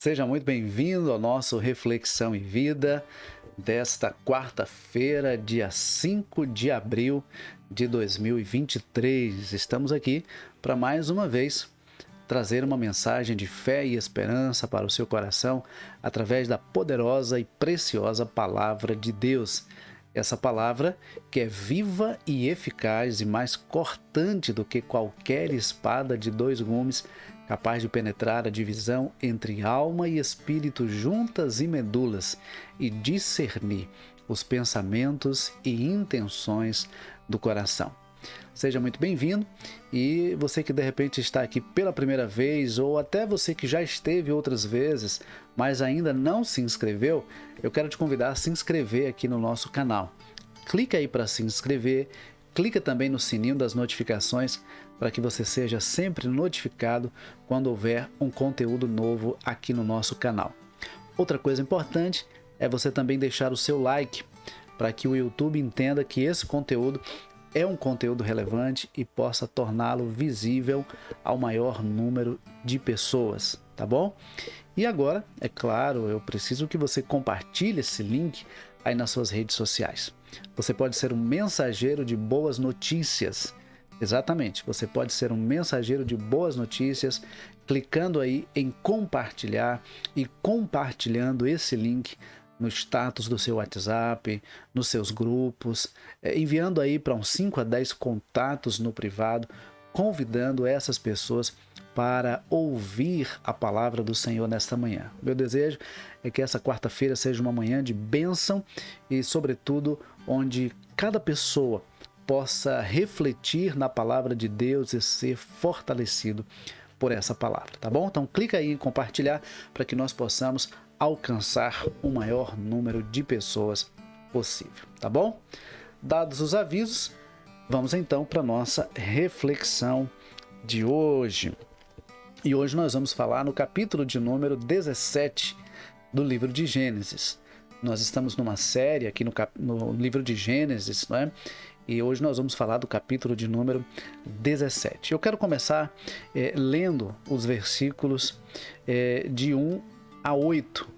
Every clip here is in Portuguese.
Seja muito bem-vindo ao nosso Reflexão em Vida desta quarta-feira, dia 5 de abril de 2023. Estamos aqui para mais uma vez trazer uma mensagem de fé e esperança para o seu coração através da poderosa e preciosa Palavra de Deus. Essa palavra que é viva e eficaz e mais cortante do que qualquer espada de dois gumes, capaz de penetrar a divisão entre alma e espírito, juntas e medulas, e discernir os pensamentos e intenções do coração. Seja muito bem-vindo, e você que de repente está aqui pela primeira vez, ou até você que já esteve outras vezes, mas ainda não se inscreveu, eu quero te convidar a se inscrever aqui no nosso canal. Clica aí para se inscrever, clica também no sininho das notificações para que você seja sempre notificado quando houver um conteúdo novo aqui no nosso canal. Outra coisa importante é você também deixar o seu like para que o YouTube entenda que esse conteúdo é um conteúdo relevante e possa torná-lo visível ao maior número de pessoas, tá bom? E agora, é claro, eu preciso que você compartilhe esse link aí nas suas redes sociais. Você pode ser um mensageiro de boas notícias. Exatamente, você pode ser um mensageiro de boas notícias clicando aí em compartilhar e compartilhando esse link no status do seu WhatsApp, nos seus grupos, enviando aí para uns 5 a 10 contatos no privado, convidando essas pessoas para ouvir a palavra do Senhor nesta manhã. Meu desejo é que essa quarta-feira seja uma manhã de bênção e, sobretudo, onde cada pessoa possa refletir na palavra de Deus e ser fortalecido por essa palavra, tá bom? Então clica aí em compartilhar para que nós possamos alcançar o maior número de pessoas possível, tá bom? Dados os avisos, vamos então para a nossa reflexão de hoje. E hoje nós vamos falar no capítulo de número 17 do livro de Gênesis. Nós estamos numa série aqui no livro de Gênesis, não é? E hoje nós vamos falar do capítulo de número 17. Eu quero começar lendo os versículos de 1 a 8.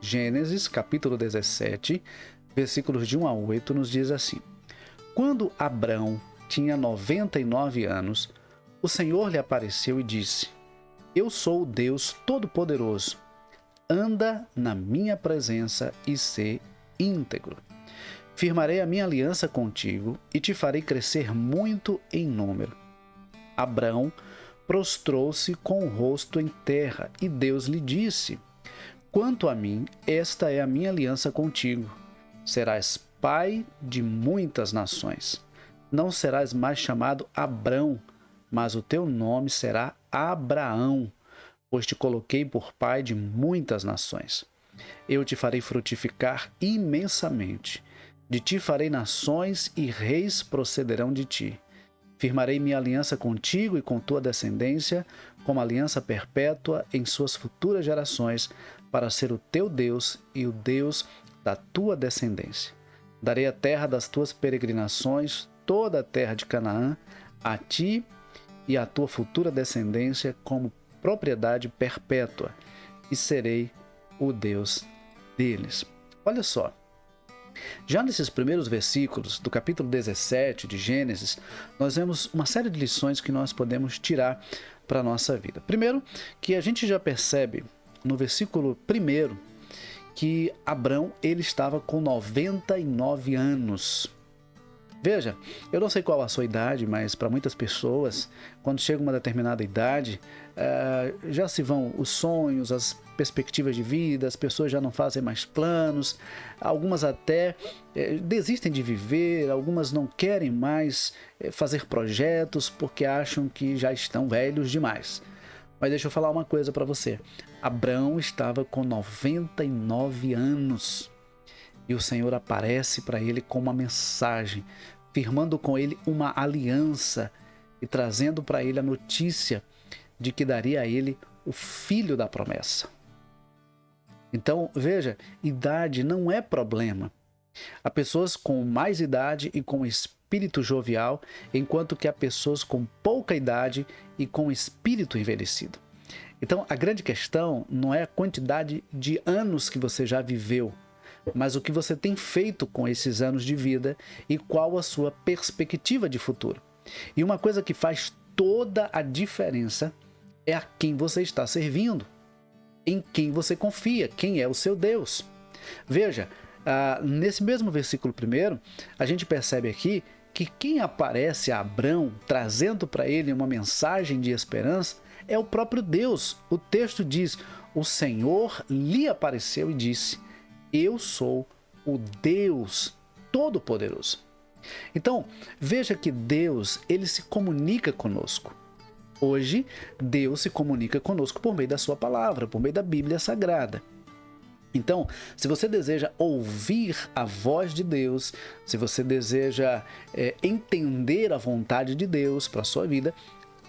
Gênesis, capítulo 17, versículos de 1 a 8, nos diz assim: Quando Abrão tinha 99 anos, o Senhor lhe apareceu e disse: Eu sou o Deus Todo-Poderoso. Anda na minha presença e sê íntegro. Firmarei a minha aliança contigo e te farei crescer muito em número. Abrão prostrou-se com o rosto em terra, e Deus lhe disse: Quanto a mim, esta é a minha aliança contigo. Serás pai de muitas nações. Não serás mais chamado Abrão, mas o teu nome será Abraão, pois te coloquei por pai de muitas nações. Eu te farei frutificar imensamente. De ti farei nações e reis procederão de ti. Firmarei minha aliança contigo e com tua descendência, como aliança perpétua em suas futuras gerações, para ser o teu Deus e o Deus da tua descendência. Darei a terra das tuas peregrinações, toda a terra de Canaã, a ti e à tua futura descendência como propriedade perpétua, e serei o Deus deles. Olha só. Já nesses primeiros versículos do capítulo 17 de Gênesis, nós vemos uma série de lições que nós podemos tirar para a nossa vida. Primeiro, que a gente já percebe no versículo 1 que Abrão ele estava com 99 anos. Veja, eu não sei qual a sua idade, mas para muitas pessoas, quando chega uma determinada idade, já se vão os sonhos, as perspectivas de vida, as pessoas já não fazem mais planos, algumas até desistem de viver, algumas não querem mais fazer projetos porque acham que já estão velhos demais. Mas deixa eu falar uma coisa para você. Abrão estava com 99 anos. E o Senhor aparece para ele com uma mensagem, firmando com ele uma aliança e trazendo para ele a notícia de que daria a ele o filho da promessa. Então, veja, idade não é problema. Há pessoas com mais idade e com espírito jovial, enquanto que há pessoas com pouca idade e com espírito envelhecido. Então, a grande questão não é a quantidade de anos que você já viveu, mas o que você tem feito com esses anos de vida e qual a sua perspectiva de futuro. E uma coisa que faz toda a diferença é a quem você está servindo, em quem você confia, quem é o seu Deus. Veja, nesse mesmo versículo 1, a gente percebe aqui que quem aparece a Abrão, trazendo para ele uma mensagem de esperança, é o próprio Deus. O texto diz: o Senhor lhe apareceu e disse: eu sou o Deus Todo-Poderoso. Então, veja que Deus, ele se comunica conosco. Hoje, Deus se comunica conosco por meio da sua palavra, por meio da Bíblia Sagrada. Então, se você deseja ouvir a voz de Deus, se você deseja entender a vontade de Deus para a sua vida,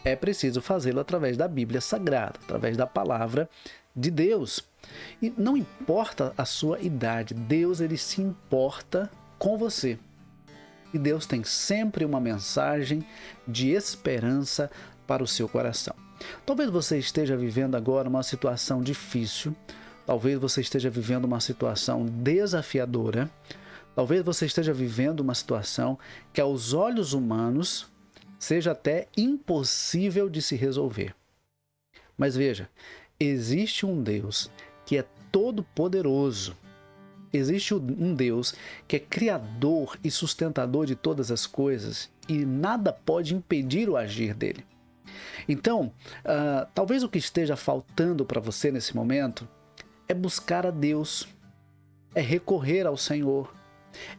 é preciso fazê-lo através da Bíblia Sagrada, através da palavra de Deus. E não importa a sua idade, Deus ele se importa com você. E Deus tem sempre uma mensagem de esperança para o seu coração. Talvez você esteja vivendo agora uma situação difícil, talvez você esteja vivendo uma situação desafiadora, talvez você esteja vivendo uma situação que aos olhos humanos seja até impossível de se resolver. Mas veja, existe um Deus que é todo-poderoso. Existe um Deus que é criador e sustentador de todas as coisas e nada pode impedir o agir dele. Então, talvez o que esteja faltando para você nesse momento é buscar a Deus, é recorrer ao Senhor,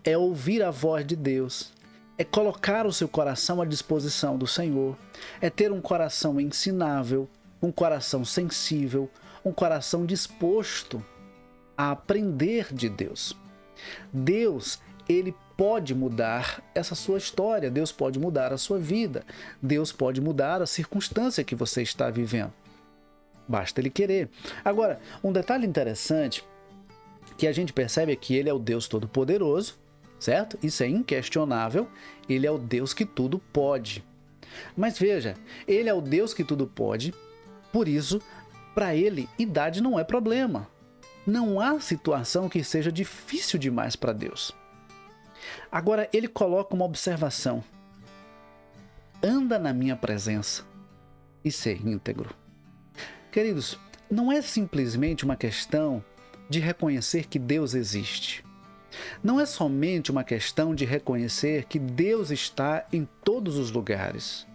é ouvir a voz de Deus, é colocar o seu coração à disposição do Senhor, é ter um coração ensinável, um coração sensível, um coração disposto a aprender de Deus. Deus, ele pode mudar essa sua história, Deus pode mudar a sua vida, Deus pode mudar a circunstância que você está vivendo. Basta ele querer. Agora, um detalhe interessante que a gente percebe é que ele é o Deus Todo-Poderoso, certo? Isso é inquestionável, ele é o Deus que tudo pode. Mas veja, ele é o Deus que tudo pode, por isso, para ele, idade não é problema. Não há situação que seja difícil demais para Deus. Agora, ele coloca uma observação: anda na minha presença e ser íntegro. Queridos, não é simplesmente uma questão de reconhecer que Deus existe. Não é somente uma questão de reconhecer que Deus está em todos os lugares.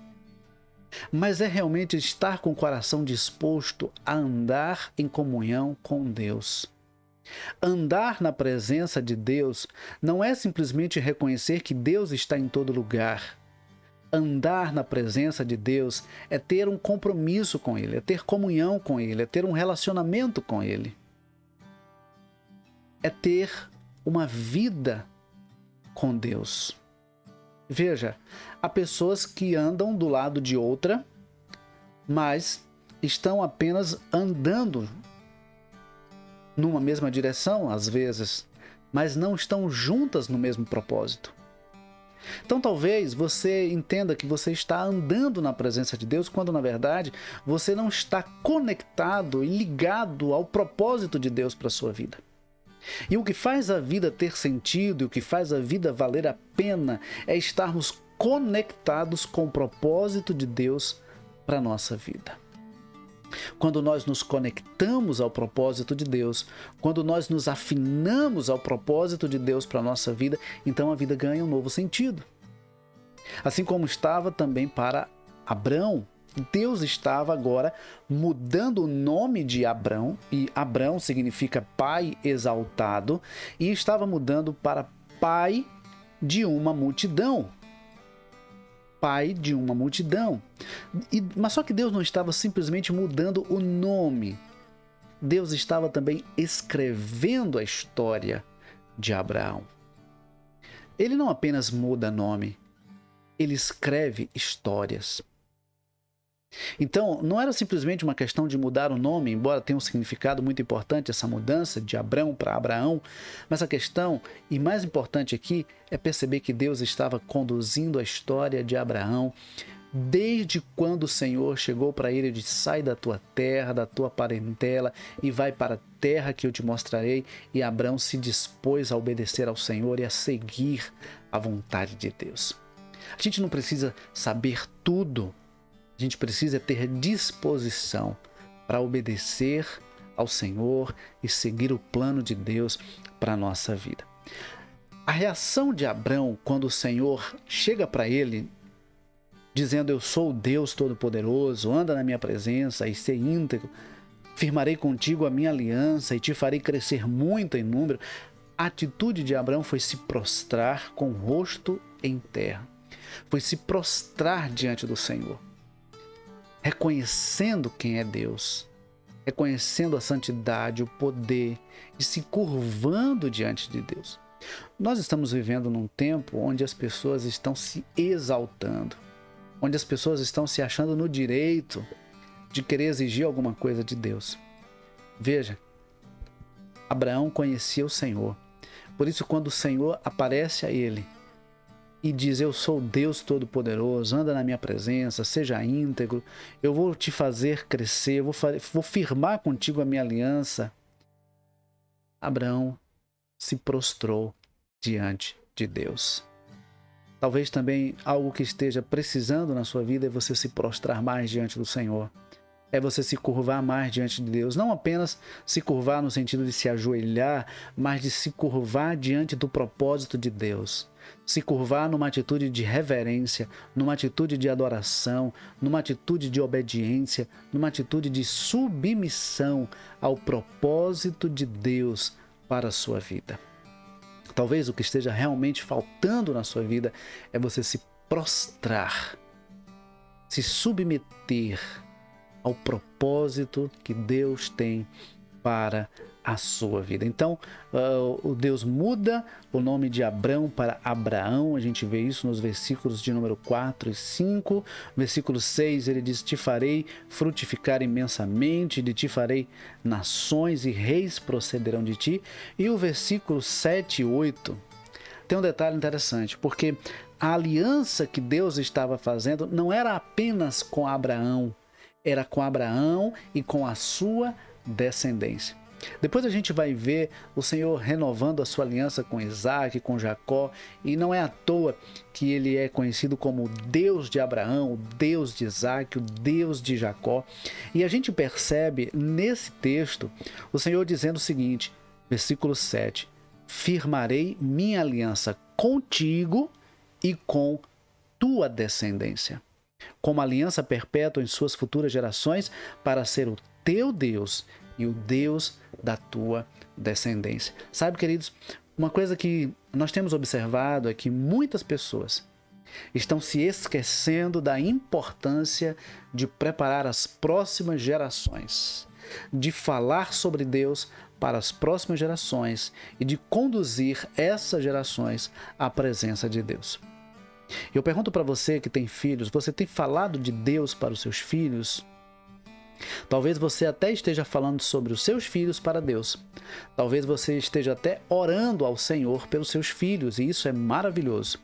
Mas é realmente estar com o coração disposto a andar em comunhão com Deus. Andar na presença de Deus não é simplesmente reconhecer que Deus está em todo lugar. Andar na presença de Deus é ter um compromisso com Ele, é ter comunhão com Ele, é ter um relacionamento com Ele. É ter uma vida com Deus. Veja, há pessoas que andam do lado de outra, mas estão apenas andando numa mesma direção, às vezes, mas não estão juntas no mesmo propósito. Então talvez você entenda que você está andando na presença de Deus, quando na verdade você não está conectado e ligado ao propósito de Deus para a sua vida. E o que faz a vida ter sentido, e o que faz a vida valer a pena, é estarmos conectados com o propósito de Deus para a nossa vida. Quando nós nos conectamos ao propósito de Deus, quando nós nos afinamos ao propósito de Deus para a nossa vida, então a vida ganha um novo sentido. Assim como estava também para Abrão, Deus estava agora mudando o nome de Abrão, e Abrão significa pai exaltado, e estava mudando para pai de uma multidão. Pai de uma multidão. Mas só que Deus não estava simplesmente mudando o nome. Deus estava também escrevendo a história de Abraão. Ele não apenas muda nome, ele escreve histórias. Então, não era simplesmente uma questão de mudar o nome, embora tenha um significado muito importante essa mudança de Abrão para Abraão, mas a questão, e mais importante aqui, é perceber que Deus estava conduzindo a história de Abraão Desde quando o Senhor chegou para ele e disse: sai da tua terra, da tua parentela e vai para a terra que eu te mostrarei. E Abraão se dispôs a obedecer ao Senhor e a seguir a vontade de Deus. A gente não precisa saber tudo, a gente precisa ter disposição para obedecer ao Senhor e seguir o plano de Deus para a nossa vida. A reação de Abraão quando o Senhor chega para ele dizendo: eu sou o Deus Todo-Poderoso, anda na minha presença e ser íntegro, firmarei contigo a minha aliança e te farei crescer muito em número. A atitude de Abraão foi se prostrar com o rosto em terra, foi se prostrar diante do Senhor, reconhecendo quem é Deus, reconhecendo a santidade, o poder e se curvando diante de Deus. Nós estamos vivendo num tempo onde as pessoas estão se exaltando, onde as pessoas estão se achando no direito de querer exigir alguma coisa de Deus. Veja, Abraão conhecia o Senhor. Por isso, quando o Senhor aparece a ele e diz: eu sou Deus Todo-Poderoso, anda na minha presença, seja íntegro, eu vou te fazer crescer, vou firmar contigo a minha aliança, Abraão se prostrou diante de Deus. Talvez também algo que esteja precisando na sua vida é você se prostrar mais diante do Senhor. É você se curvar mais diante de Deus. Não apenas se curvar no sentido de se ajoelhar, mas de se curvar diante do propósito de Deus. Se curvar numa atitude de reverência, numa atitude de adoração, numa atitude de obediência, numa atitude de submissão ao propósito de Deus para a sua vida. Talvez o que esteja realmente faltando na sua vida é você se prostrar, se submeter ao propósito que Deus tem para a sua vida. Então, o Deus muda o nome de Abrão para Abraão. A gente vê isso nos versículos de número 4 e 5. Versículo 6, ele diz: te farei frutificar imensamente, de ti farei nações e reis procederão de ti. E o versículo 7 e 8 tem um detalhe interessante, porque a aliança que Deus estava fazendo não era apenas com Abraão, era com Abraão e com a sua descendência. Depois a gente vai ver o Senhor renovando a sua aliança com Isaac, com Jacó, e não é à toa que ele é conhecido como o Deus de Abraão, o Deus de Isaac, o Deus de Jacó. E a gente percebe nesse texto o Senhor dizendo o seguinte, versículo 7, firmarei minha aliança contigo e com tua descendência, como aliança perpétua em suas futuras gerações, para ser o teu Deus e o Deus da tua descendência. Sabe, queridos, uma coisa que nós temos observado é que muitas pessoas estão se esquecendo da importância de preparar as próximas gerações, de falar sobre Deus para as próximas gerações e de conduzir essas gerações à presença de Deus. Eu pergunto para você que tem filhos, você tem falado de Deus para os seus filhos? Talvez você até esteja falando sobre os seus filhos para Deus. Talvez você esteja até orando ao Senhor pelos seus filhos, e isso é maravilhoso.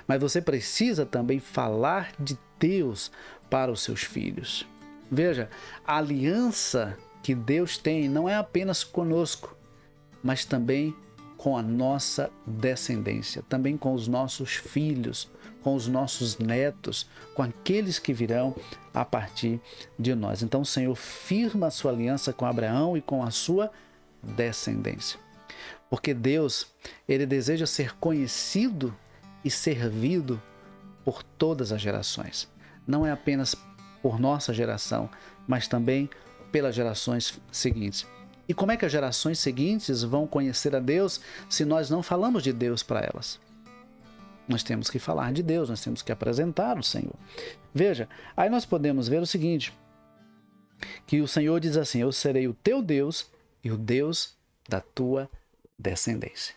Mas você precisa também falar de Deus para os seus filhos. Veja, a aliança que Deus tem não é apenas conosco, mas também com a nossa descendência, também com os nossos filhos, com os nossos netos, com aqueles que virão a partir de nós. Então o Senhor firma a sua aliança com Abraão e com a sua descendência. Porque Deus, ele deseja ser conhecido e servido por todas as gerações. Não é apenas por nossa geração, mas também pelas gerações seguintes. E como é que as gerações seguintes vão conhecer a Deus se nós não falamos de Deus para elas? Nós temos que falar de Deus, nós temos que apresentar o Senhor. Veja, aí nós podemos ver o seguinte, que o Senhor diz assim: eu serei o teu Deus e o Deus da tua descendência.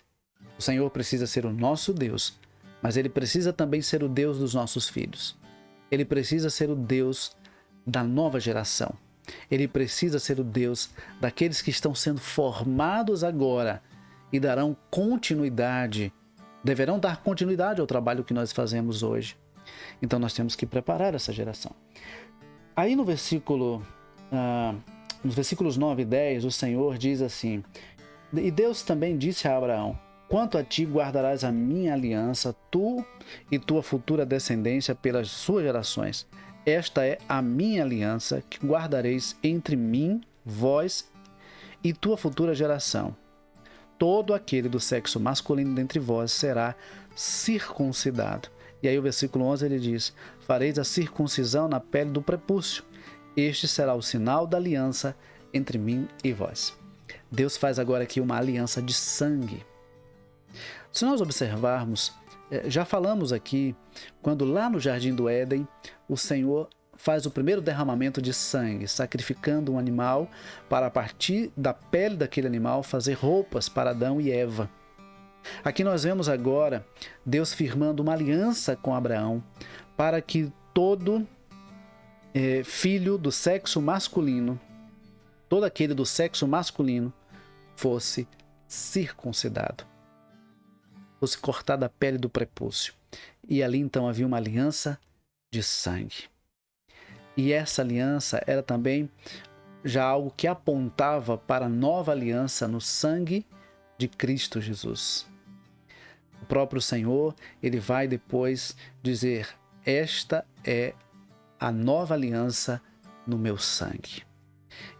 O Senhor precisa ser o nosso Deus, mas ele precisa também ser o Deus dos nossos filhos. Ele precisa ser o Deus da nova geração. Ele precisa ser o Deus daqueles que estão sendo formados agora e deverão dar continuidade ao trabalho que nós fazemos hoje. Então nós temos que preparar essa geração. Aí nos versículos 9 e 10, o Senhor diz assim: e Deus também disse a Abraão: quanto a ti guardarás a minha aliança, tu e tua futura descendência pelas suas gerações. Esta é a minha aliança que guardareis entre mim, vós e tua futura geração. Todo aquele do sexo masculino dentre vós será circuncidado. E aí o versículo 11 ele diz: fareis a circuncisão na pele do prepúcio. Este será o sinal da aliança entre mim e vós. Deus faz agora aqui uma aliança de sangue. Se nós observarmos, já falamos aqui, quando lá no Jardim do Éden, o Senhor faz o primeiro derramamento de sangue, sacrificando um animal para, a partir da pele daquele animal, fazer roupas para Adão e Eva. Aqui nós vemos agora Deus firmando uma aliança com Abraão para que todo filho do sexo masculino, todo aquele do sexo masculino, fosse circuncidado, fosse cortada a pele do prepúcio. E ali então havia uma aliança de sangue. E essa aliança era também já algo que apontava para a nova aliança no sangue de Cristo Jesus. O próprio Senhor, ele vai depois dizer: esta é a nova aliança no meu sangue.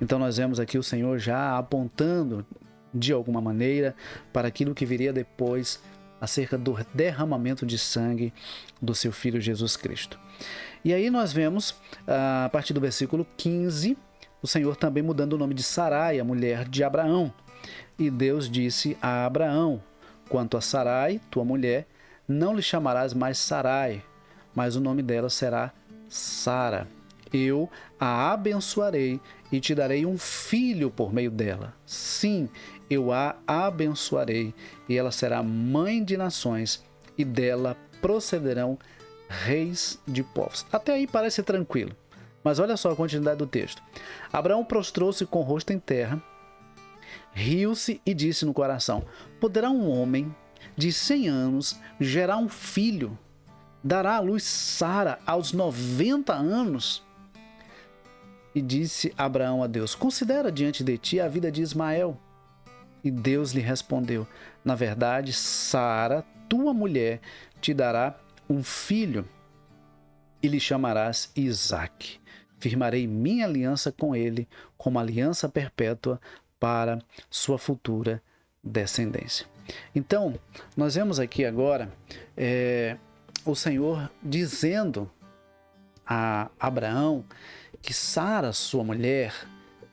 Então nós vemos aqui o Senhor já apontando de alguma maneira para aquilo que viria depois acerca do derramamento de sangue do seu Filho Jesus Cristo. E aí nós vemos, a partir do versículo 15, o Senhor também mudando o nome de Sarai, a mulher de Abraão. E Deus disse a Abraão: quanto a Sarai, tua mulher, não lhe chamarás mais Sarai, mas o nome dela será Sara. Eu a abençoarei e te darei um filho por meio dela. Sim, eu a abençoarei, e ela será mãe de nações, e dela procederão reis de povos. Até aí parece tranquilo, mas olha só a continuidade do texto. Abraão prostrou-se com o rosto em terra, riu-se e disse no coração: poderá um homem de 100 anos gerar um filho? Dará à luz Sara aos 90 anos? E disse Abraão a Deus: considera diante de ti a vida de Ismael. E Deus lhe respondeu: na verdade, Sara, tua mulher, te dará um filho, e lhe chamarás Isaque. Firmarei minha aliança com ele, como aliança perpétua para sua futura descendência. Então, nós vemos aqui agora o Senhor dizendo a Abraão que Sara, sua mulher,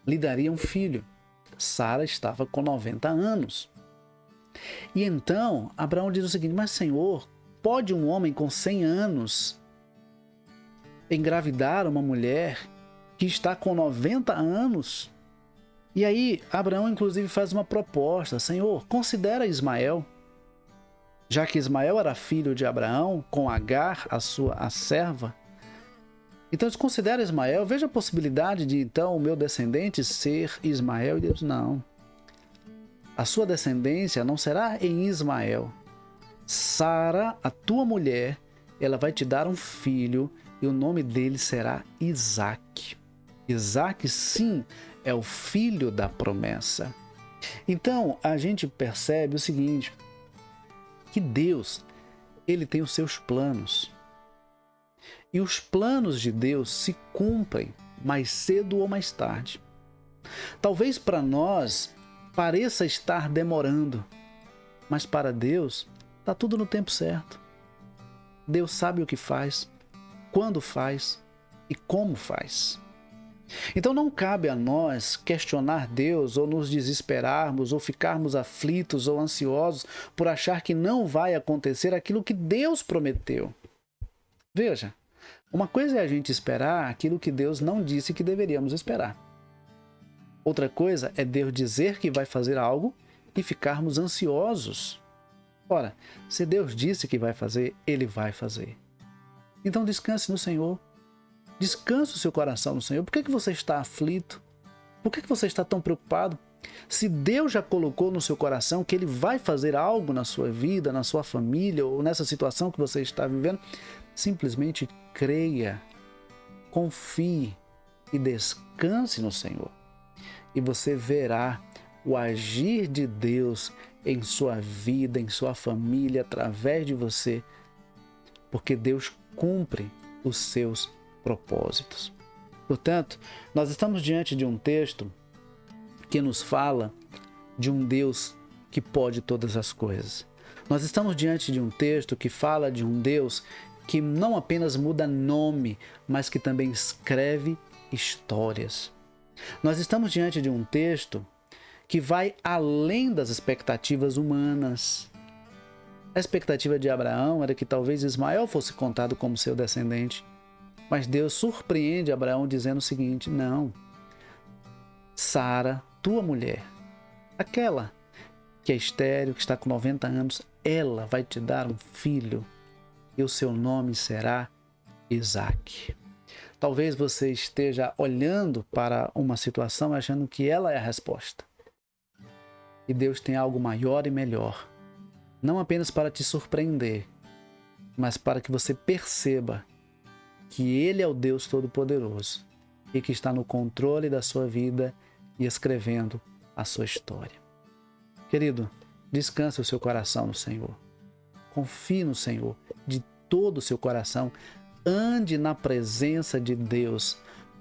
lhe daria um filho. Sara estava com 90 anos. E então, Abraão diz o seguinte: mas Senhor, pode um homem com 100 anos engravidar uma mulher que está com 90 anos? E aí, Abraão inclusive faz uma proposta: Senhor, considera Ismael, já que Ismael era filho de Abraão, com Agar, a serva. Então, desconsidera Ismael, veja a possibilidade de, então, o meu descendente ser Ismael. E Deus: não. A sua descendência não será em Ismael. Sara, a tua mulher, ela vai te dar um filho, e o nome dele será Isaque. Isaque, sim, é o filho da promessa. Então, a gente percebe o seguinte, que Deus, ele tem os seus planos. E os planos de Deus se cumprem mais cedo ou mais tarde. Talvez para nós pareça estar demorando, mas para Deus está tudo no tempo certo. Deus sabe o que faz, quando faz e como faz. Então não cabe a nós questionar Deus, ou nos desesperarmos, ou ficarmos aflitos ou ansiosos por achar que não vai acontecer aquilo que Deus prometeu. Veja, uma coisa é a gente esperar aquilo que Deus não disse que deveríamos esperar. Outra coisa é Deus dizer que vai fazer algo e ficarmos ansiosos. Ora, se Deus disse que vai fazer, Ele vai fazer. Então descanse no Senhor. Descanse o seu coração no Senhor. Por que você está aflito? Por que você está tão preocupado? Se Deus já colocou no seu coração que Ele vai fazer algo na sua vida, na sua família, ou nessa situação que você está vivendo, Simplesmente creia, confie e descanse no Senhor. E você verá o agir de Deus em sua vida, em sua família, através de você, porque Deus cumpre os seus propósitos. Portanto, nós estamos diante de um texto que nos fala de um Deus que pode todas as coisas. Nós estamos diante de um texto que fala de um Deus que não apenas muda nome, mas que também escreve histórias. Nós estamos diante de um texto que vai além das expectativas humanas. A expectativa de Abraão era que talvez Ismael fosse contado como seu descendente, mas Deus surpreende Abraão dizendo o seguinte: não, Sara, tua mulher, aquela que é estéril, que está com 90 anos, ela vai te dar um filho e o seu nome será Isaque. Talvez você esteja olhando para uma situação achando que ela é a resposta. E Deus tem algo maior e melhor, não apenas para te surpreender, mas para que você perceba que Ele é o Deus Todo-Poderoso e que está no controle da sua vida e escrevendo a sua história. Querido, descanse o seu coração no Senhor. Confie no Senhor de todo o seu coração. Ande na presença de Deus.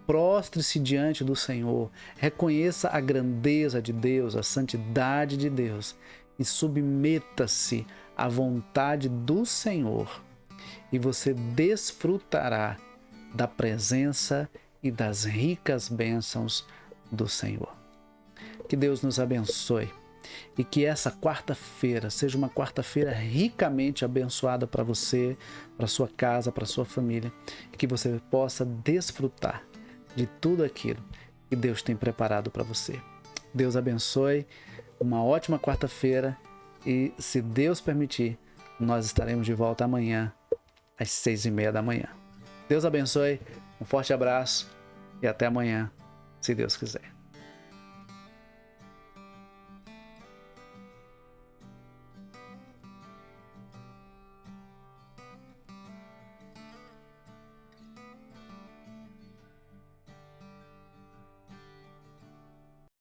Prostre-se diante do Senhor. Reconheça a grandeza de Deus, a santidade de Deus e submeta-se à vontade do Senhor. E você desfrutará da presença e das ricas bênçãos do Senhor. Que Deus nos abençoe e que essa quarta-feira seja uma quarta-feira ricamente abençoada para você, para sua casa, para sua família, e que você possa desfrutar de tudo aquilo que Deus tem preparado para você. Deus abençoe, uma ótima quarta-feira e, se Deus permitir, nós estaremos de volta amanhã às 6:30 da manhã. Deus abençoe, um forte abraço e até amanhã, se Deus quiser.